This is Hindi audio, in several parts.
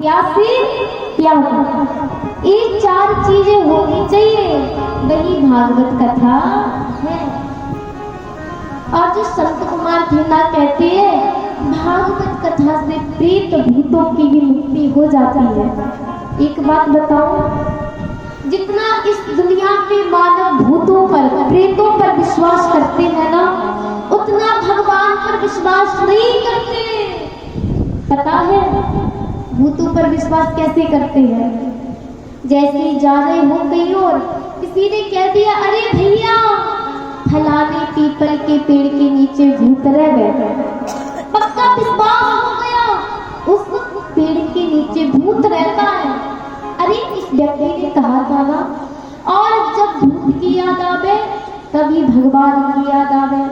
प्यासे प्यास, ये चार चीजें होनी चाहिए, वही भागवत कथा है। और जो संत कुमार खन्ना कहते हैं भागवत कथा से प्रेत भूतों की भी मुक्ति हो जाती है। एक बात बताओ, जितना इस दुनिया पे मानव भूतों पर प्रेतों पर विश्वास करते हैं ना, उतना भगवान पर विश्वास नहीं करते। पता है भूतों पर विश्वास कैसे करते हैं? जैसे जा रहे हो कहीं और किसी ने कह दिया, अरे भैया फलाने पीपल के पेड़ के नीचे भूत रह बैठे, पक्का विश्वास हो गया उस पेड़ के नीचे भूत रहता है। अरे इस व्यक्ति ने कहा था ना, और जब भूत की याद आवे तभी भगवान की याद आवे।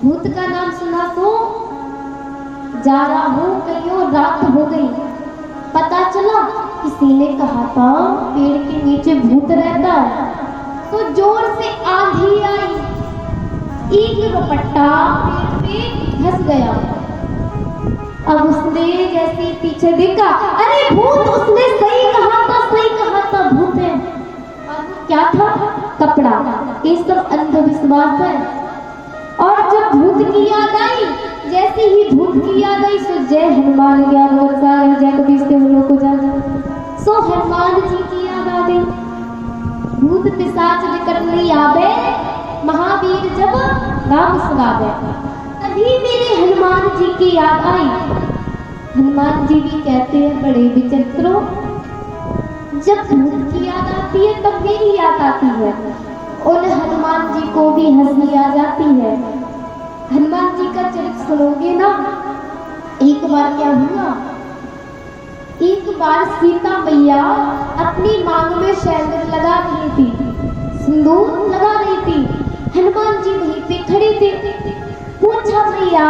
भूत का नाम सुना तो जा रहा हूँ कहीं और, रात हो गई, पता चला किसी ने कहा था पेड़ के नीचे भूत रहता है, तो जोर से आंधी आई, एक दुपट्टा पेड़ पे धस गया। अब उसने जैसे पीछे देखा, अरे भूत, उसने सही कहा था भूत है। और क्या था? कपड़ा। ये सब अंधविश्वास है। और जब भूत की याद आई, जैसे ही भूत की याद आई, सो जय हनुमान ज्ञान वर्षा जय कबीर के मुलों को जाना, सो हनुमान जी की याद आ गई। भूत पिशाच निकट नहीं आवे, महावीर जब नाम सुनावे, तभी मेरे हनुमान जी की याद आई। हनुमान जी भी कहते हैं बड़े विचित्रों, जब भूत की याद आती है तब मेरी याद आती है। उन हनुमान जी को भी हंसी आ जाती है। हनुमान जी का चरित्र सुनोगे ना, एक बार क्या हुआ, एक बार सीता मैया अपनी मांग में सिंदूर लगा रही थी, सिंदूर लगा रही थी। हनुमान जी वहीं पे खड़े थे। पूछा, मैया,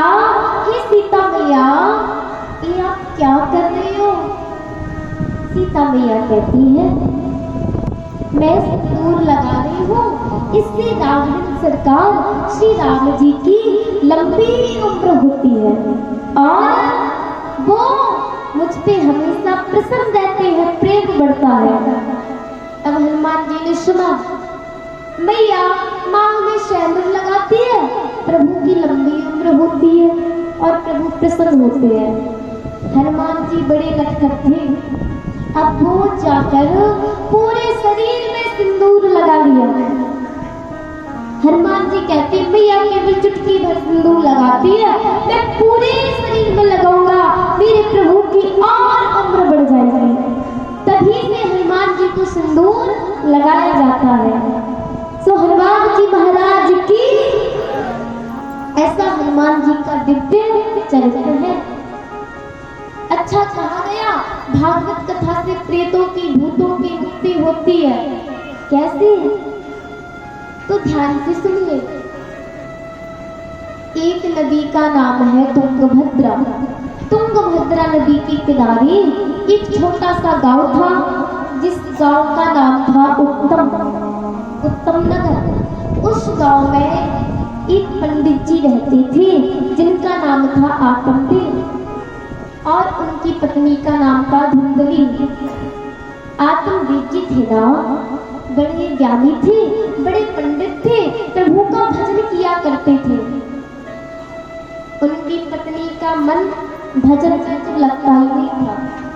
हे सीता मैया, ये आप क्या कर रहे हो? सीता मैया कहती है, मैं सिंदूर लगा रही हूँ, इससे रावण सरकार श्री राम जी की लंबी उम्र होती है और वो मुझ पे हमेशा प्रसन्न रहते हैं, प्रेम बढ़ता है। अब हनुमान जी ने सुना, मैया मांग में सिंदूर लगाती है, प्रभु की लंबी उम्र होती है और प्रभु प्रसन्न होते हैं। हनुमान जी बड़े नटखट थे। अब वो जाकर पूरे शरीर में सिंदूर लगा लिया। हनुमान जी कहते, मैया केवल चुटकी भर सिंदूर लगाती है, मैं पूरे शरीर में लगाऊंगा, मेरे प्रभु की और उम्र बढ़ जाएगी। तभी से हनुमान जी को सिंदूर लगाया जाता है। सो हनुमान जी महाराज की, ऐसा हनुमान जी का दिव्य चरित्र है। अच्छा, कहा गया भागवत कथा से प्रेतों की भूतों की मुक्ति होती है। कैसे? तो ध्यान से सुनिए। एक नदी का नाम है तुंगभद्रा। तुंगभद्रा नदी के किनारे एक छोटा सा गांव था, जिस गांव का नाम था उत्तम नगर। उस गांव में एक पंडित जी रहते थे, जिनका नाम था आत्मदेव, और उनकी पत्नी का नाम था धुंधली। आत्मदेव जी थे ना, बड़े ज्ञानी थे, बड़े पंडित थे, प्रभु का भजन किया करते थे। उनकी पत्नी का मन भजन से तो लगता ही नहीं था,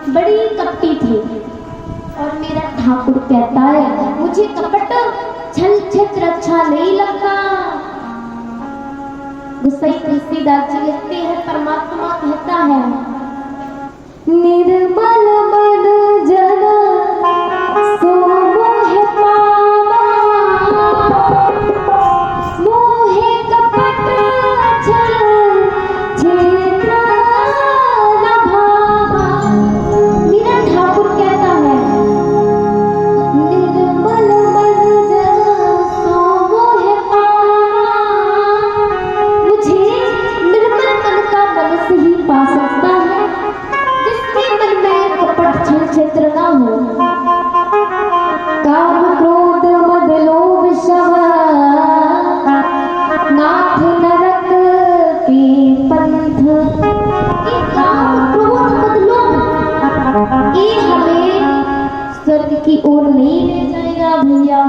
बड़ी कपटी थी। और मेरा ठाकुर कहता है, मुझे कपट छल छत्र अच्छा नहीं लगता। गुस्साई तुलसीदास जी लिखते हैं, परमात्मा कहता है, निर्मल मन जन सो मोह पावा, मोह कपट छल छेत्र न भावा। मेरा ठाकुर कहता है, निर्मल मन जन सो मोह पावा, मुझे निर्मल मन का मनुष्य ही पा सकता है, मन में कपट छल क्षेत्र ना हो। काम क्रोध मद लोभ सब नाथ नरक के पंथ। ये काम क्रोध मद लोभ, की ओर नहीं ले जाएगा भैया,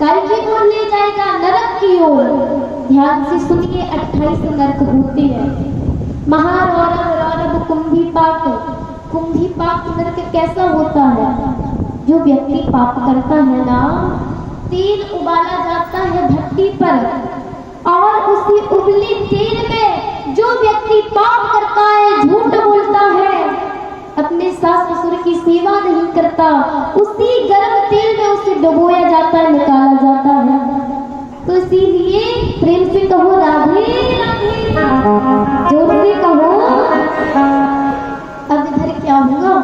काय की ओर ले जाएगा? नरक की ओर। ध्यान से सुनिए, 28 नरक होते हैं। महारौरव रौरव कुंभीपाक। कुंभीपाक नरक कैसा होता है? जो व्यक्ति पाप करता है ना, तेल उबाला जाता है भट्टी पर, और उसी उबले तेल में जो व्यक्ति पाप करता है, झूठ बोलता है, अपने सास ससुर की सेवा नहीं करता, उसी गर्म तेल में उसे डुबोया जाता है, निकाला जाता है। तो इसीलिए प्रेम से कहो राधे राधे, जोर से कहो। अब इधर क्या होगा?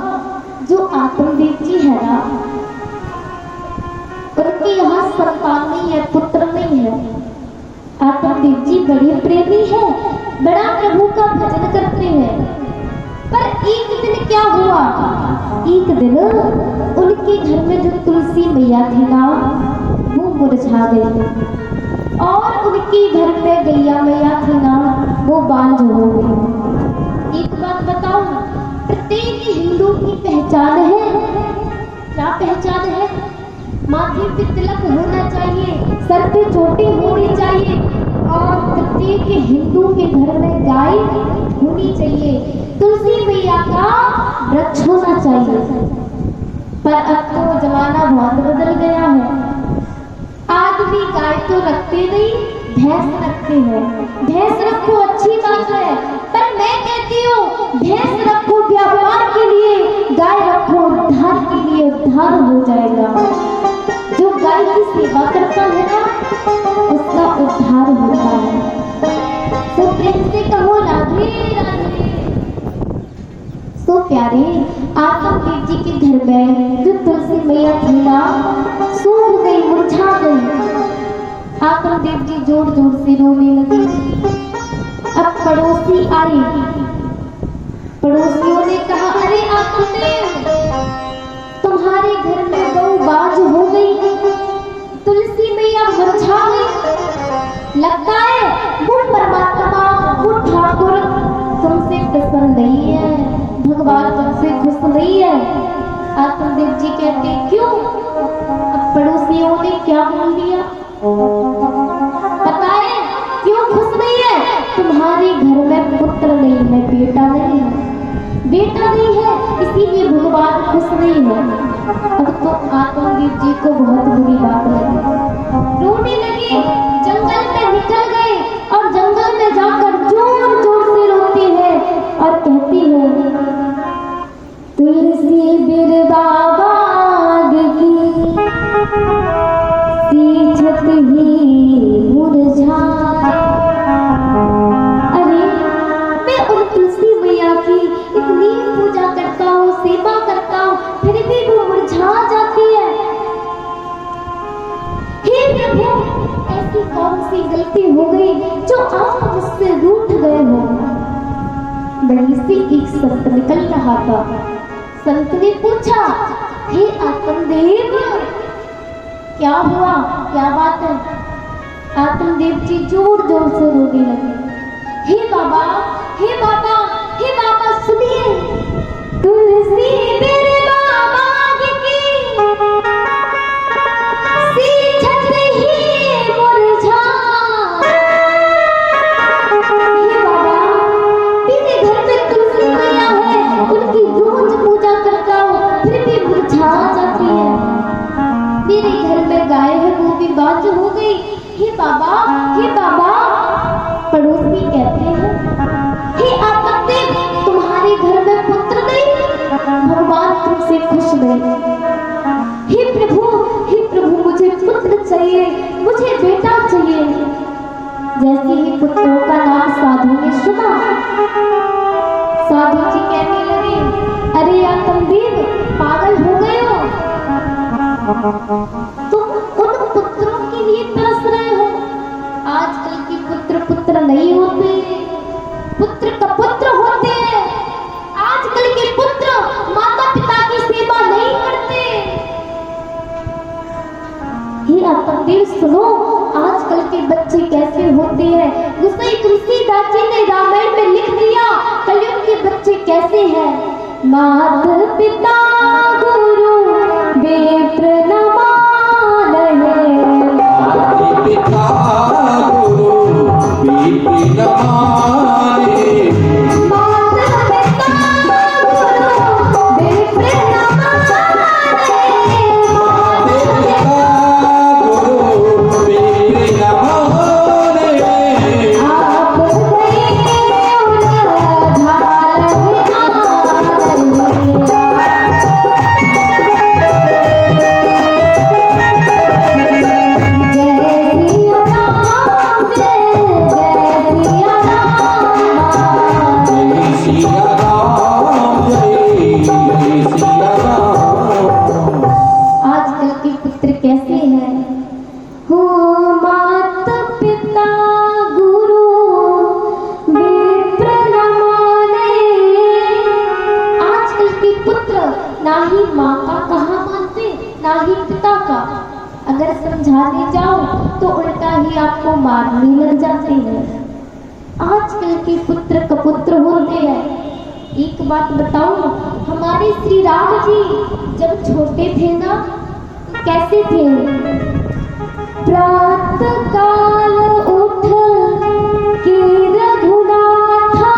जो आत्मदेव जी है ना, उनके यहाँ संतान नहीं है, पुत्र नहीं है। आत्मदेव जी बड़े प्रेमी है, बड़ा प्रभु का भजन करते हैं। पर एक दिन क्या हुआ? एक दिन उनके घर में जो तुलसी मैया थी ना, वो मुरझा गई, और उनके घर में गैया मैया थी ना, वो बांझ हो गई। एक बात बताओ, प्रत्येक हिंदू की पहचान है। क्या पहचान है? माथे पे तिलक होना चाहिए, सर पे चोटी होनी चाहिए, और प्रत्येक हिंदू के घर में गाय होनी चाहिए, तुलसी मैया का वृक्ष होना चाहिए। पर अब तो जमाना बहुत बदल गया है। आदमी गाय तो रखते नहीं, भैंस रखते हैं। भैंस रखो, अच्छी बात है, पर मैं कहती हूँ भैंस रखो व्यापार के लिए, गाय रखो उद्धार के लिए, उद्धार हो जाएगा। जो गाय की सेवा करता है ना, उसका उद्धार होता है। तो प्रेम से कहो राधे राधे। तो प्यारे, आत्मदेव जी के घर में जो तुलसी मैया थी ना, सूख गई, मुरझा गई। आत्मदेव जी जोर जोर से रोने लगे। अब पड़ोसी आई, पड़ोसियों ने कहा, अरे आत्मदेव, तुम्हारे घर में गौ बाज हो गई, तुलसी मैया मुरझा गई, लगता है वो परमात्मा, वो ठाकुर तुमसे प्रसन्न नहीं है, भगवान तुमसे खुश नहीं है। आत्मदेव जी कहते, क्यों? अब पड़ोसियों ने क्या बोल दिया पता है? क्यों खुश नहीं है? तुम्हारे घर में पुत्र नहीं है, बेटा नहीं है, बेटा नहीं है, इसीलिए भगवान खुश नहीं है। अब तो आत्मदेव जी को बहुत बुरी बात लगी, रोने लगे, जंगल में निकल गए, और जंगल में जाकर जोर जोर से रोती है और कहती है, तुलसी बिरबा बाग की सीछत ही मुरझा। अरे मैं उन तुलसी मैया की इतनी पूजा करता हूँ, सेवा करता हूँ, फिर भी वो मुरझा जाती है। हे प्रभु, ऐसी कौन सी गलती हो गई जो आप मुझसे रूठ गए हो? बड़ी सी एक संत निकल रहा था। संत ने पूछा, हे आत्मदेव, क्या हुआ, क्या बात है? आत्मदेव जी जोर जोर से रोने लगे। हे बाबा, हे बाबा, हे बाबा सुनिए, तुलसी बिरबा बाग की सीछत ही मुरझा। हे बाबा, मेरे घर में तुलसी मैया है, उनकी रोज पूजा करता हूँ, फिर भी मुरझा जाती है। मेरे घर में गाय है, वो भी बांझ हो गई। हे बाबा, हे बाबा। पड़ोसी कहते हैं, हे आत्मदेव, तुम्हारे घर में पुत्र नहीं, भगवान तुमसे खुश नहीं। हे प्रभु, मुझे पुत्र चाहिए, मुझे बेटा चाहिए। जैसे ही पुत्रों का नाम साधु ने सुना, साधु जी कहने लगे, अरे आत्मदेव, पागल हो गए हो? तुम उन पुत्रों के लिए तरस रहे हो। आजकल के पुत्र नहीं होते, पुत्र का पुत्र होते हैं। आजकल के पुत्र माता पिता की सेवा नहीं करते। हे आत्मदेव सुनो, आजकल के बच्चे कैसे होते हैं। गोसाई तुलसीदास जी ने रामायण में लिख दिया, कलयुग के बच्चे कैसे हैं। माता पिता गुरु देव सिया राम। आजकल के पुत्र कैसे हैं? हो माता पिता गुरु विप्र न माने। आजकल के पुत्र ना ही माँ का कहा मानते, ना ही पिता का। अगर समझाने जाओ तो उल्टा ही आपको मारने लग जाते हैं। आजकल के पुत्र कपुत्र होते हैं। एक बात बताऊं, हमारे श्री राम जी जब छोटे थे ना, कैसे थे? प्रातः काल उठ के रघुनाथा,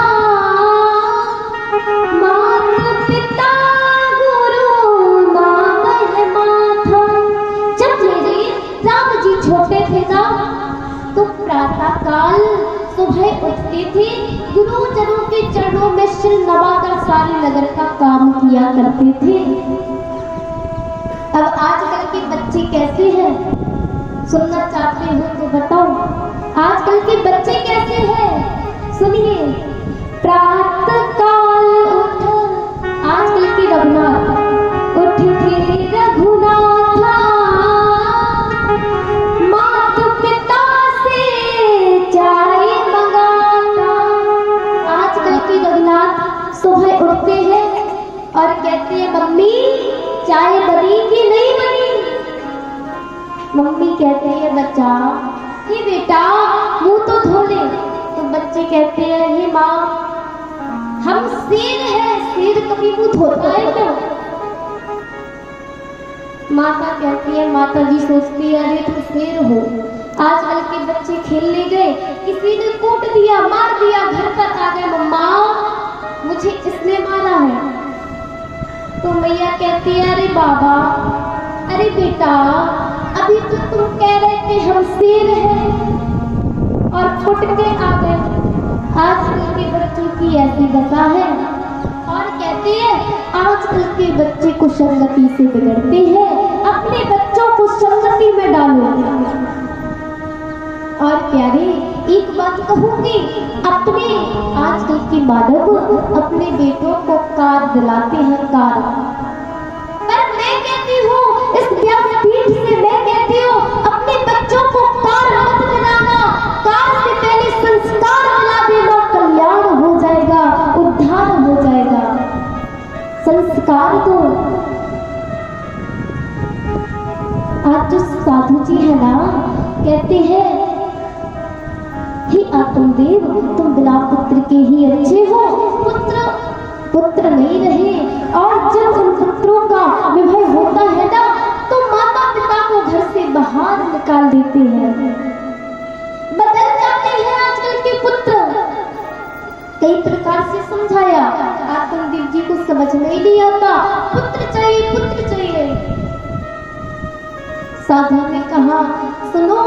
माता पिता गुरु नाम है माथा। जब मेरे राम जी छोटे थे ना, तो प्रातः काल सुबह उठते थे, गुरुजनों के चरणों में सिर नवाकर सारे नगर का काम किया करते थे। अब आजकल के बच्चे कैसे हैं? सुनना चाहते हो तो बताओ, आजकल के बच्चे कैसे हैं? सुनिए, प्रातः काल उठ, आजकल के रघुनाथ उठ के रघुनाथा, माता पिता से चाय मंगाता। आजकल के रघुनाथ सुबह उठते हैं और कहते हैं मम्मी चाय बनी कि नहीं बनी? मम्मी कहती है बच्चा, हे बेटा मुंह तो धो ले। तो बच्चे कहते हैं हे माँ हम शेर हैं, शेर कभी मुंह धोता है क्या? माता कहती है, माता जी सोचती है अरे तुम शेर हो। आजकल के बच्चे खेलने गए, किसी ने कूट दिया, मार दिया, घर तक आ गए, मम्मा मुझे इसने मारा है। तो मैया कहती है अरे बाबा, अरे बेटा अभी तो तुम कह रहे थे हम शेर हैं और फुट के आ गए। आजकल के बच्चों की ऐसी दशा है। और कहते हैं आजकल के बच्चे कुसंगति से बिगड़ते हैं, अपने बच्चों को संगति में डालो। और प्यारे एक बात कहूंगी, अपने आजकल के मानव अपने बेटों को कार दिलाते हैं, कार। पर मैं कहती हूँ इस व्यासपीठ से मैं कहती हूँ अपने बच्चों को कार मत दिलाना, कार से पहले संस्कार दिला देना, कल्याण हो जाएगा, उद्धार हो जाएगा। संस्कार दो। आज जो साधु जी है ना, कहते हैं हे आत्मदेव तुम बिना पुत्र के ही अच्छे हो, पुत्र नहीं रहे। और जब उन पुत्रों का विवाह होता है ना, तो माता पिता को घर से बाहर निकाल देते हैं, बदल जाते हैं आजकल के पुत्र। कई प्रकार से समझाया, आत्मदेव जी को समझ में ही नहीं आता, पुत्र चाहिए पुत्र चाहिए। साधु ने कहा सुनो,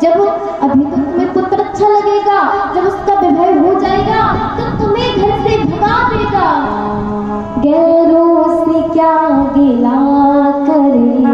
जब अभी तो तुम्हें पुत्र अच्छा लगेगा, जब उसका विवाह हो जाएगा तो तुम्हें घर से भगा देगा। गैरों से क्या गिला करे